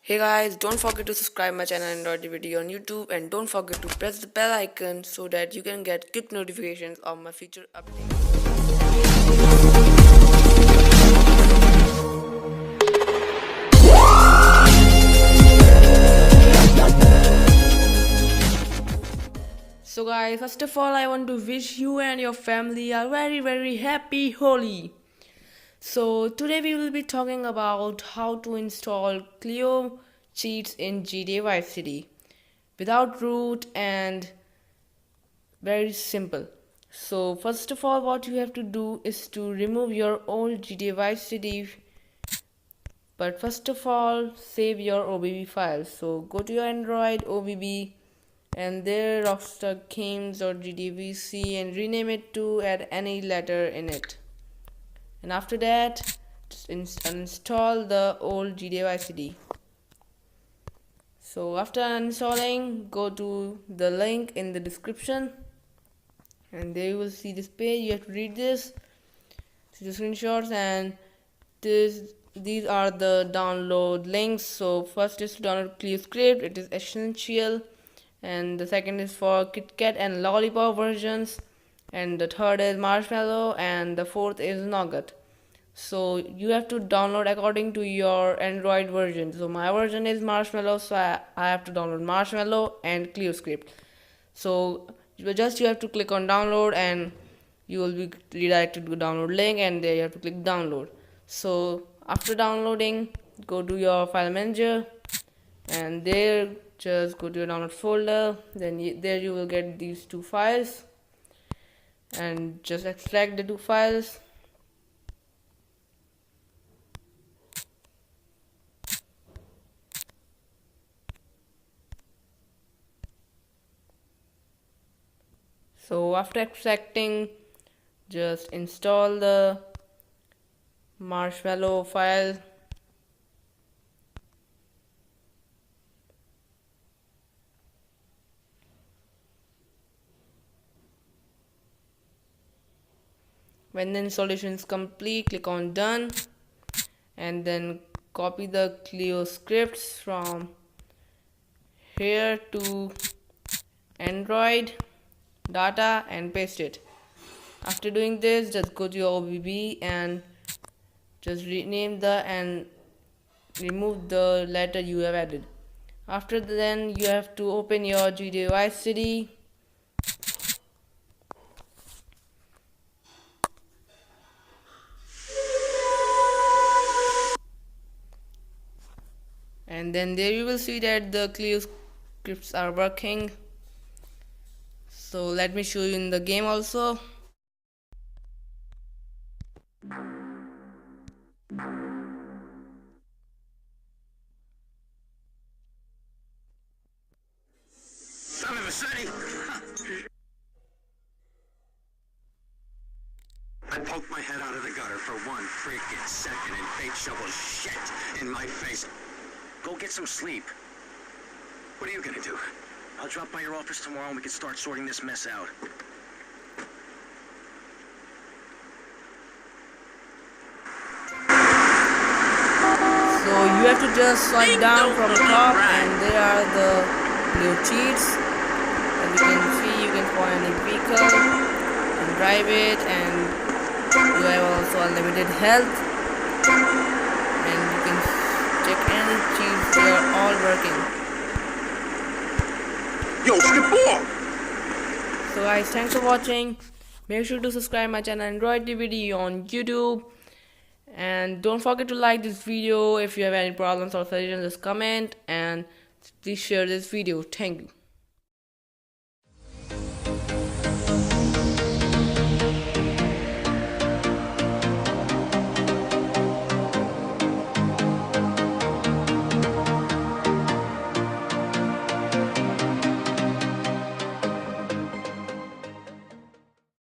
Hey guys, don't forget to subscribe my channel Androitivity on YouTube and don't forget to press the bell icon so that you can get quick notifications of my future updates. So guys, first of all I want to wish you and your family a very happy Holi. So today we will be talking about how to install Cleo cheats in GTA Vice City without root and very simple. So first of all what you have to do is to remove your old GTA Vice City, but first of all save your OBB files. So go to your Android OBB and there Rockstar Games or GDVC and rename it to add any letter in it. And after that, just uninstall the old GTA Vice City. So after uninstalling, go to the link in the description, and there you will see this page. You have to read this, see the screenshots, and these are the download links. So first is to download Cleo script. It is essential, and the second is for KitKat and Lollipop versions, and the third is Marshmallow, and the fourth is Nougat. So you have to download according to your Android version. So my version is Marshmallow, so I have to download Marshmallow and Cleo script. So you have to click on download and you will be redirected to download link, and there you have to click download. So after downloading, go to your file manager and there just go to your download folder. Then there you will get these two files and just extract the two files. So after extracting, just install the Marshmallow file. When the installation is complete, click on done and then copy the Cleo scripts from here to Android data and paste it. After doing this, just go to your OBB and just rename and remove the letter you have added. After then you have to open your GTA Vice City and then there you will see that the Cleo scripts are working. So let me show you in the game also. Son of a city! I poked my head out of the gutter for one freaking second and fate shovels shit in my face. Go get some sleep. What are you gonna do? I'll drop by your office tomorrow and we can start sorting this mess out. So you have to just swipe down from the top and there are the blue cheats. As you can see, you can find any vehicle and drive it, and you have also unlimited health, and you can check any cheats, they are all working. Yo, skip ball! So guys, thanks for watching. Make sure to subscribe my channel Androitivity on YouTube. And don't forget to like this video. If you have any problems or suggestions, just comment and please share this video. Thank you.